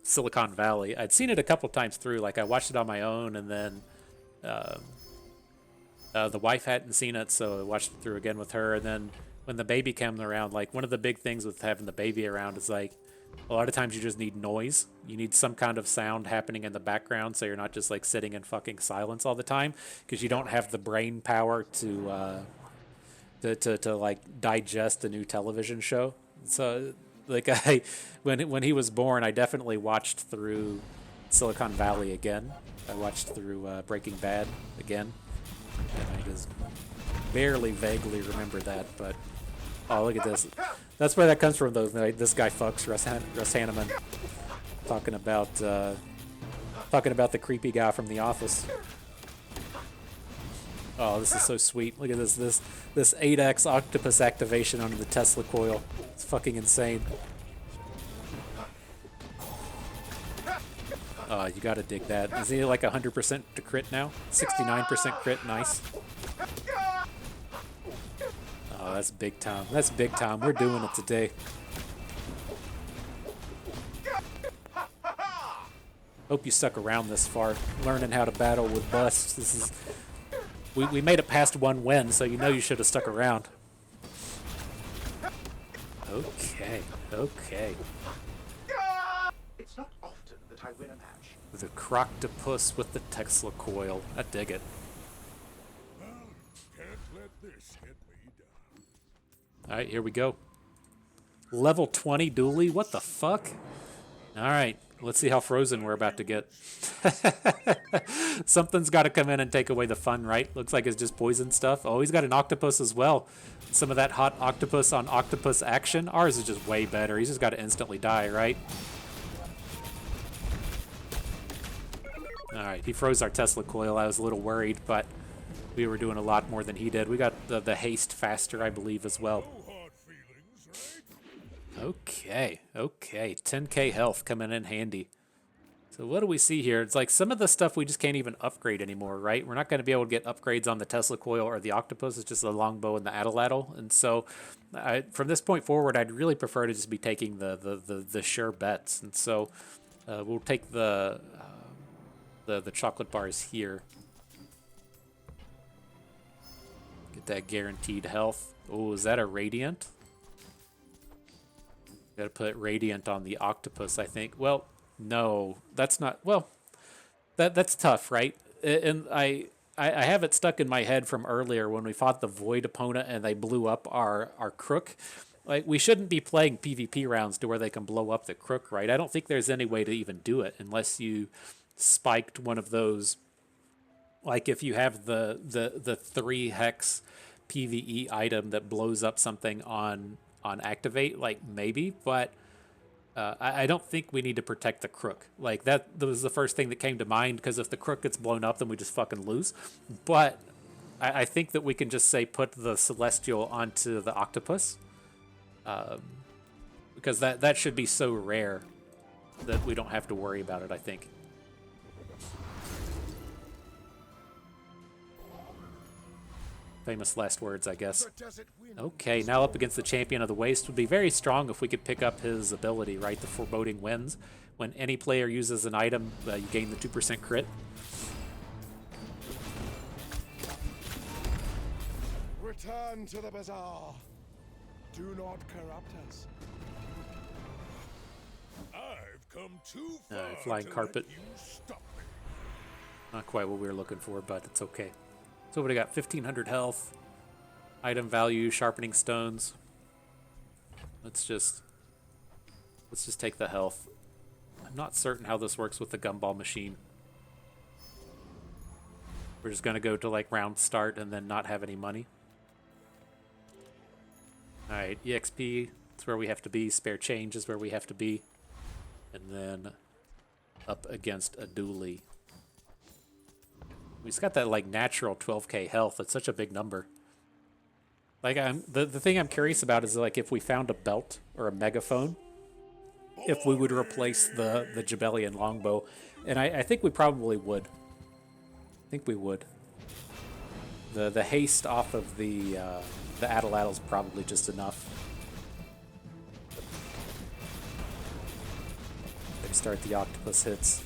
Silicon Valley. I'd seen it a couple times through. Like I watched it on my own, and then the wife hadn't seen it, so I watched it through again with her. And then when the baby came around, like one of the big things with having the baby around is like a lot of times you just need noise. You need some kind of sound happening in the background, so you're not just like sitting in fucking silence all the time because you don't have the brain power to like digest a new television show. So like when he was born, I definitely watched through Silicon Valley again. I watched through Breaking Bad again, and I just barely vaguely remember that. But oh, look at this. That's where that comes from, though. This guy fucks Russ Hanneman talking about the creepy guy from The Office. Oh, this is so sweet. Look at this 8x octopus activation onto the Tesla coil. It's fucking insane. Oh, you gotta dig that. Is he like 100% to crit now? 69% crit, nice. Oh, that's big time. That's big time. We're doing it today. Hope you stuck around this far, learning how to battle with busts. This is... We made it past one win, so you know you should have stuck around. Okay, okay. It's not often that I win a match. The Croctopus with the Tesla coil. I dig it. Well, can't let this get me down. Alright, here we go. Level 20 dually? What the fuck? Alright, let's see how frozen we're about to get. Something's got to come in and take away the fun, right? Looks like it's just poison stuff. Oh, he's got an octopus as well. Some of that hot octopus on octopus action. Ours is just way better. He's just got to instantly die, right? Alright, he froze our Tesla coil. I was a little worried, but we were doing a lot more than he did. We got the haste faster, I believe, as well. No hard feelings, right? Okay, okay. 10k health coming in handy. So what do we see here? It's like some of the stuff we just can't even upgrade anymore, right? We're not going to be able to get upgrades on the Tesla coil or the octopus. It's just the longbow and the atlatl. And so from this point forward, I'd really prefer to just be taking the sure bets. And so we'll take the chocolate bars here. Get that guaranteed health. Oh, is that a radiant? Gotta put radiant on the octopus, I think. Well, no, that's not. Well, that's tough, right? And I have it stuck in my head from earlier when we fought the void opponent and they blew up our crook. Like, we shouldn't be playing PvP rounds to where they can blow up the crook, right? I don't think there's any way to even do it unless you spiked one of those. Like if you have the 3 hex PvE item that blows up something on activate, like maybe, but I don't think we need to protect the crook. Like that was the first thing that came to mind, because if the crook gets blown up, then we just fucking lose. But I think that we can just say put the Celestial onto the Octopus. Because that should be so rare that we don't have to worry about it, I think. Famous last words, I guess. The desert wind. Okay, now up against the Champion of the Waste would be very strong if we could pick up his ability, right? The Foreboding Winds. When any player uses an item, you gain the 2% crit. Return to the Bazaar. Do not corrupt us. I've come too far Flying to carpet. let you stop me. Not quite what we were looking for, but it's okay. So what do we got? 1,500 health. Item value, sharpening stones. Let's just take the health. I'm not certain how this works with the gumball machine. We're just gonna go to like round start and then not have any money. Alright, EXP, that's where we have to be. Spare change is where we have to be. And then up against a dually. He's got that like natural 12k health. It's such a big number. Like the thing I'm curious about is like if we found a belt or a megaphone, if we would replace the Jabellian longbow, and I think we probably would. I think we would. The haste off of the Atalatal's probably just enough. Let's start the octopus hits.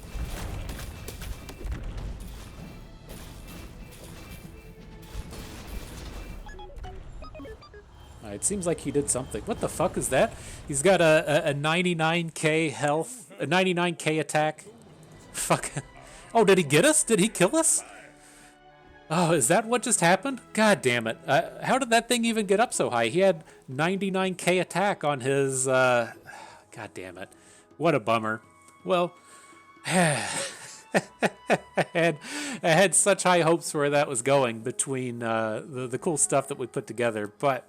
It seems like he did something. What the fuck is that? He's got a 99k health, a 99k attack. Fuck. Oh, did he get us? Did he kill us? Oh, is that what just happened? God damn it. How did that thing even get up so high? He had 99k attack on his... God damn it. What a bummer. Well, I had such high hopes for where that was going between the cool stuff that we put together, but...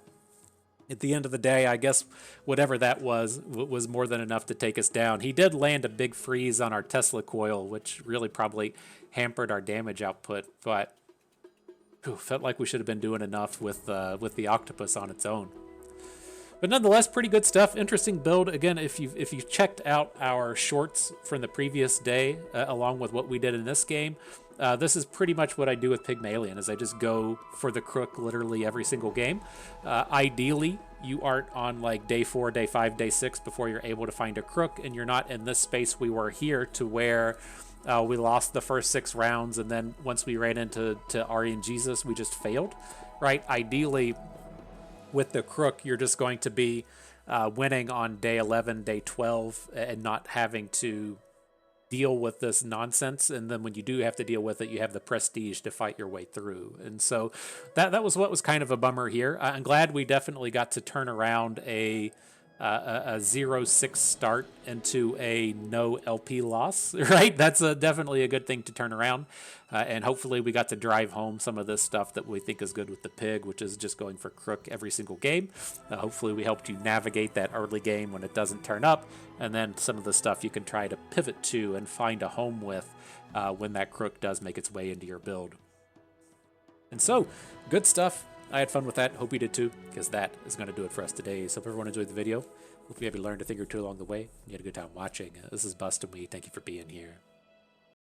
At the end of the day, I guess whatever that was more than enough to take us down. He did land a big freeze on our Tesla coil, which really probably hampered our damage output, but felt like we should have been doing enough with the octopus on its own. But nonetheless, pretty good stuff. Interesting build. Again, if you checked out our shorts from the previous day, along with what we did in this game, this is pretty much what I do with Pygmalien, is I just go for the crook literally every single game. Ideally, you aren't on like day 4, day 5, day 6 before you're able to find a crook, and you're not in this space we were here to where we lost the first 6 rounds, and then once we ran into Ari and Jesus, we just failed, right? Ideally, with the crook, you're just going to be winning on day 11, day 12, and not having to deal with this nonsense. And then when you do have to deal with it, you have the prestige to fight your way through. And so that was what was kind of a bummer here. I'm glad we definitely got to turn around a 0-6 start into a no LP loss, right? That's definitely a good thing to turn around. And hopefully we got to drive home some of this stuff that we think is good with the pig, which is just going for crook every single game. Hopefully we helped you navigate that early game when it doesn't turn up, and then some of the stuff you can try to pivot to and find a home with when that crook does make its way into your build. And so, good stuff. I had fun with that. Hope you did too, because that is going to do it for us today. So if everyone enjoyed the video, hope you maybe learned a thing or two along the way. You had a good time watching. This is Bust and we thank you for being here.